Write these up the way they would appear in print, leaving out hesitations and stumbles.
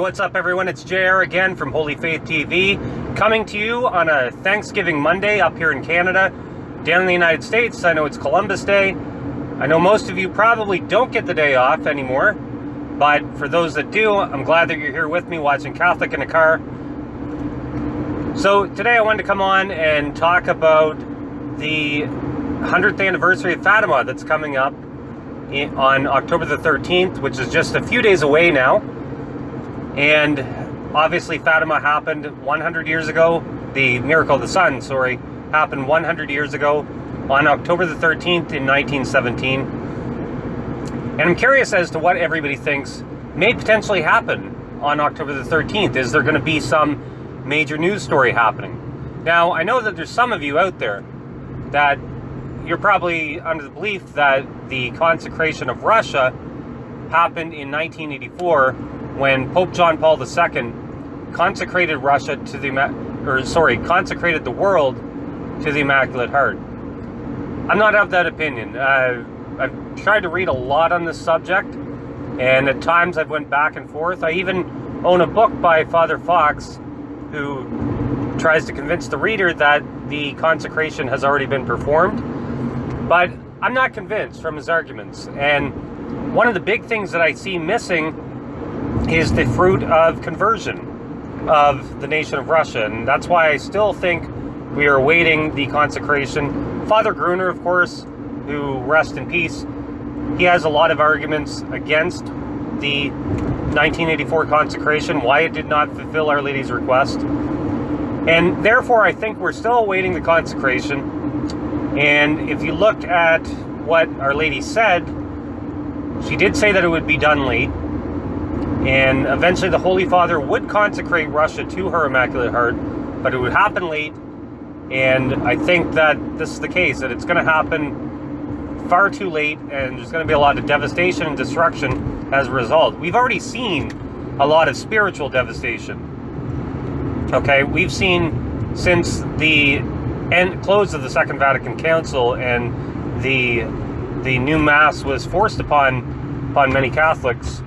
what's up everyone? It's JR again from Holy Faith TV, coming to you on a Thanksgiving Monday up here in Canada. Down in the United States, I know it's Columbus Day. I know most of you probably don't get the day off anymore, but for those that do, I'm glad that you're here with me watching Catholic in the Car. So today I wanted to come on and talk about the 100th anniversary of Fatima that's coming up on October the 13th, which is just a few days away now. And obviously Fatima happened 100 years ago. The miracle of the sun, happened 100 years ago on October the 13th in 1917. And I'm curious as to what everybody thinks may potentially happen on October the 13th. Is there going to be some major news story happening? Now, I know that there's some of you out there that you're probably under the belief that the consecration of Russia happened in 1984 when Pope John Paul II consecrated Russia to consecrated the world to the Immaculate Heart. I'm not of that opinion. I've tried to read a lot on this subject, and at times I've went back and forth. I even own a book by Father Fox who tries to convince the reader that the consecration has already been performed. But I'm not convinced from his arguments. And one of the big things that I see missing is the fruit of conversion of the nation of Russia. And that's why I still think we are awaiting the consecration. Father Gruner, of course, who rest in peace, he has a lot of arguments against the 1984 consecration, why it did not fulfill Our Lady's request. And therefore, I think we're still awaiting the consecration. And if you look at what Our Lady said, she did say that it would be done late. And eventually the Holy Father would consecrate Russia to her Immaculate Heart, but it would happen late. And I think that this is the case, that it's going to happen far too late, and there's going to be a lot of devastation and destruction as a result. We've already seen a lot of spiritual devastation. Okay, we've seen since the close of the Second Vatican Council and the new Mass was forced upon many Catholics,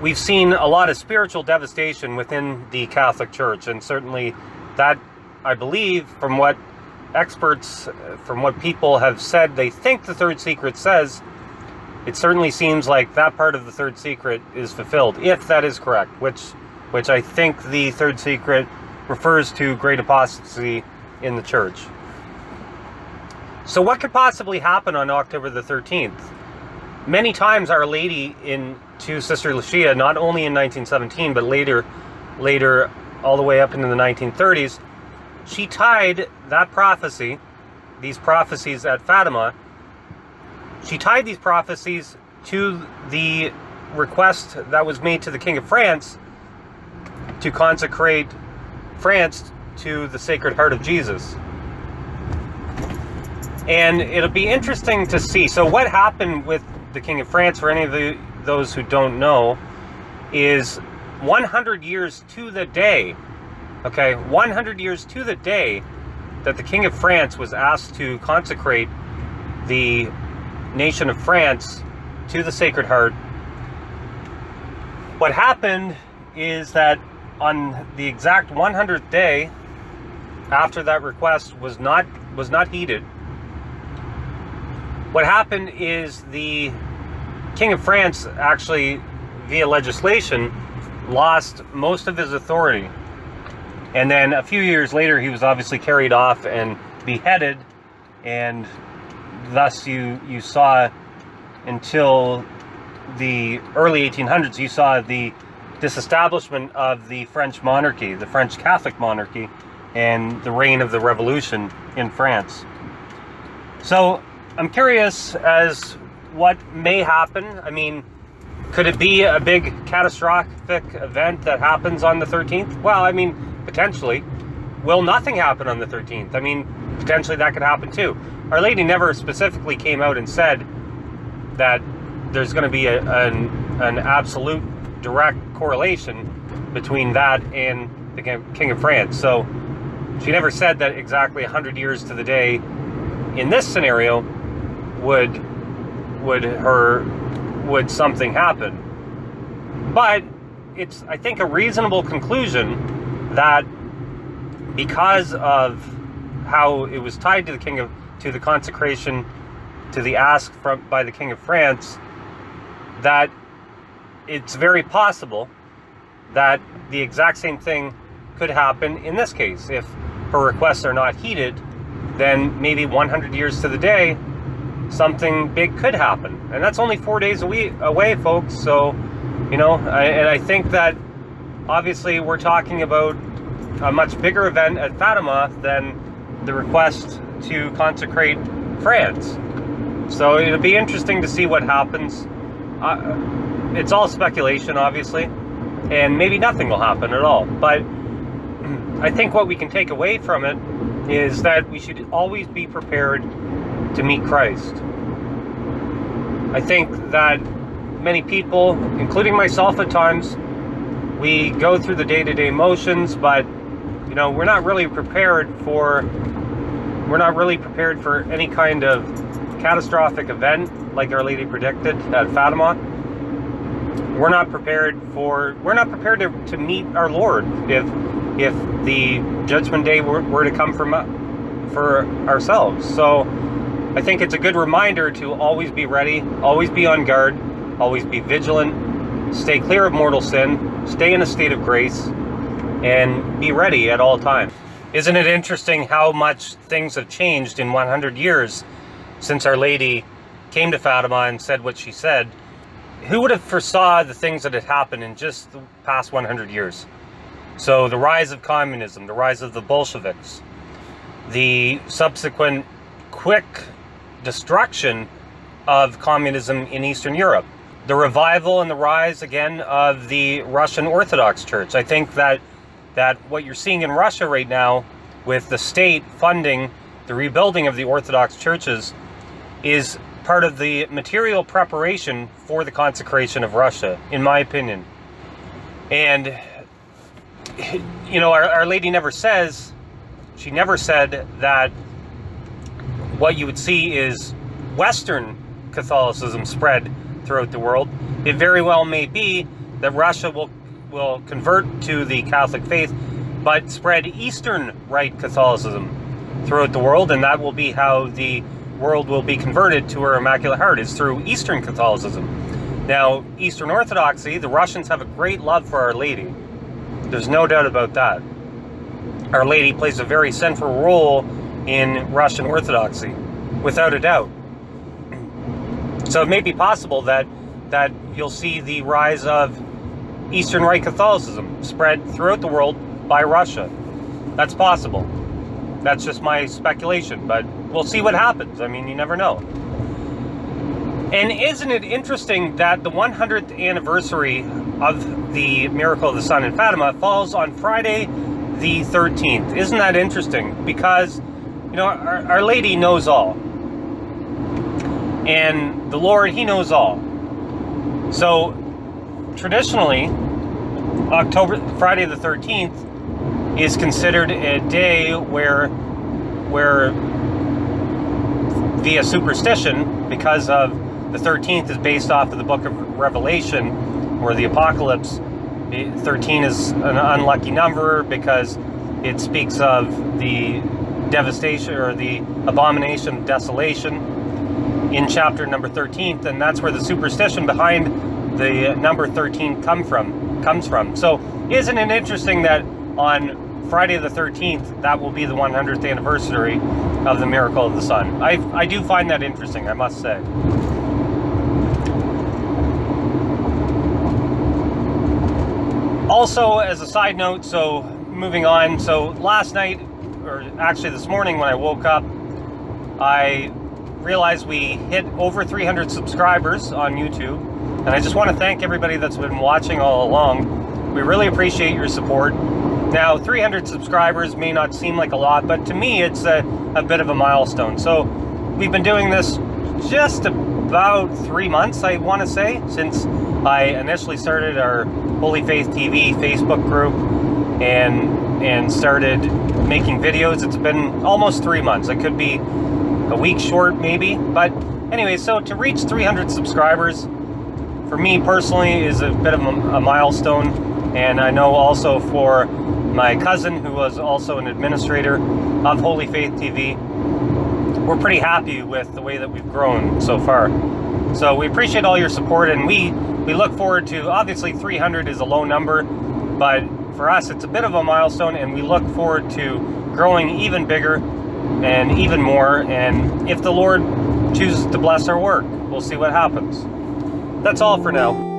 we've seen a lot of spiritual devastation within the Catholic Church. And certainly that, I believe, from what experts, from what people have said they think the third secret says, it certainly seems like that part of the third secret is fulfilled, if that is correct, which I think the third secret refers to great apostasy in the church. So what could possibly happen on October the 13th? Many times Our Lady to Sister Lucia, not only in 1917, but later all the way up into the 1930s, she tied that prophecy, these prophecies at Fatima, she tied these prophecies to the request that was made to the King of France to consecrate France to the Sacred Heart of Jesus. And it'll be interesting to see. So what happened with the King of France, for any of those who don't know, is 100 years to the day, 100 years to the day that the King of France was asked to consecrate the nation of France to the Sacred Heart. What happened is that on the exact 100th day after that request was not heeded, what happened is the King of France actually, via legislation, lost most of his authority. And then a few years later, he was obviously carried off and beheaded, and thus you saw, until the early 1800s, you saw the disestablishment of the French monarchy, the French Catholic monarchy, and the reign of the Revolution in France. So I'm curious as what may happen. I mean, could it be a big catastrophic event that happens on the 13th? Well, I mean, potentially. Will nothing happen on the 13th? I mean, potentially that could happen too. Our Lady never specifically came out and said that there's going to be an absolute direct correlation between that and the King of France. So she never said that exactly 100 years to the day in this scenario would something happen. But it's, I think, a reasonable conclusion that because of how it was tied to the consecration, to the ask by the King of France, that it's very possible that the exact same thing could happen in this case. If her requests are not heeded, then maybe 100 years to the day, something big could happen. And that's only 4 days away, folks. So, you know, and I think that obviously we're talking about a much bigger event at Fatima than the request to consecrate France. So it'll be interesting to see what happens. It's all speculation, obviously, and maybe nothing will happen at all. But I think what we can take away from it is that we should always be prepared to meet Christ. I think that many people, including myself at times, we go through the day-to-day motions, but you know, we're not really prepared for any kind of catastrophic event like Our Lady predicted at Fatima. We're not prepared to meet our Lord if the judgment day were to come for ourselves. So I think it's a good reminder to always be ready, always be on guard, always be vigilant, stay clear of mortal sin, stay in a state of grace, and be ready at all times. Isn't it interesting how much things have changed in 100 years since Our Lady came to Fatima and said what she said? Who would have foresaw the things that had happened in just the past 100 years? So the rise of communism, the rise of the Bolsheviks, the subsequent quick destruction of communism in Eastern Europe, the revival and the rise again of the Russian Orthodox Church. I think that what you're seeing in Russia right now with the state funding the rebuilding of the Orthodox churches is part of the material preparation for the consecration of Russia, in my opinion. And, you know, Our Lady never said that what you would see is Western Catholicism spread throughout the world. It very well may be that Russia will convert to the Catholic faith, but spread Eastern Rite Catholicism throughout the world, and that will be how the world will be converted to her Immaculate Heart, is through Eastern Catholicism. Now, Eastern Orthodoxy, the Russians have a great love for Our Lady. There's no doubt about that. Our Lady plays a very central role in Russian Orthodoxy, without a doubt. So it may be possible that you'll see the rise of Eastern Rite Catholicism spread throughout the world by Russia. That's possible. That's just my speculation, but we'll see what happens. I mean, you never know. And isn't it interesting that the 100th anniversary of the Miracle of the Sun in Fatima falls on Friday the 13th? Isn't that interesting? Because, you know, Our Lady knows all. And the Lord, He knows all. So, traditionally, Friday the 13th is considered a day where via superstition, because of the 13th is based off of the book of Revelation, or the Apocalypse. 13 is an unlucky number because it speaks of the devastation or the abomination of desolation in chapter number 13, and that's where the superstition behind the number 13 comes from. So isn't it interesting that on Friday the 13th, that will be the 100th anniversary of the Miracle of the Sun? I do find that interesting, I must say. Also, as a side note, so moving on, so last night, or actually this morning when I woke up, I realized we hit over 300 subscribers on YouTube, and I just want to thank everybody that's been watching all along. We really appreciate your support. Now, 300 subscribers may not seem like a lot, but to me it's a bit of a milestone. So we've been doing this just about 3 months, I want to say, since I initially started our Holy Faith TV Facebook group and started making videos. It's been almost 3 months. It could be a week short maybe, but anyway, so to reach 300 subscribers, for me personally is a bit of a milestone, and I know also for my cousin, who was also an administrator of Holy Faith TV, we're pretty happy with the way that we've grown so far. So we appreciate all your support, and we look forward to, obviously 300 is a low number, but for us it's a bit of a milestone, and we look forward to growing even bigger and even more. And if the Lord chooses to bless our work, we'll see what happens. That's all for now.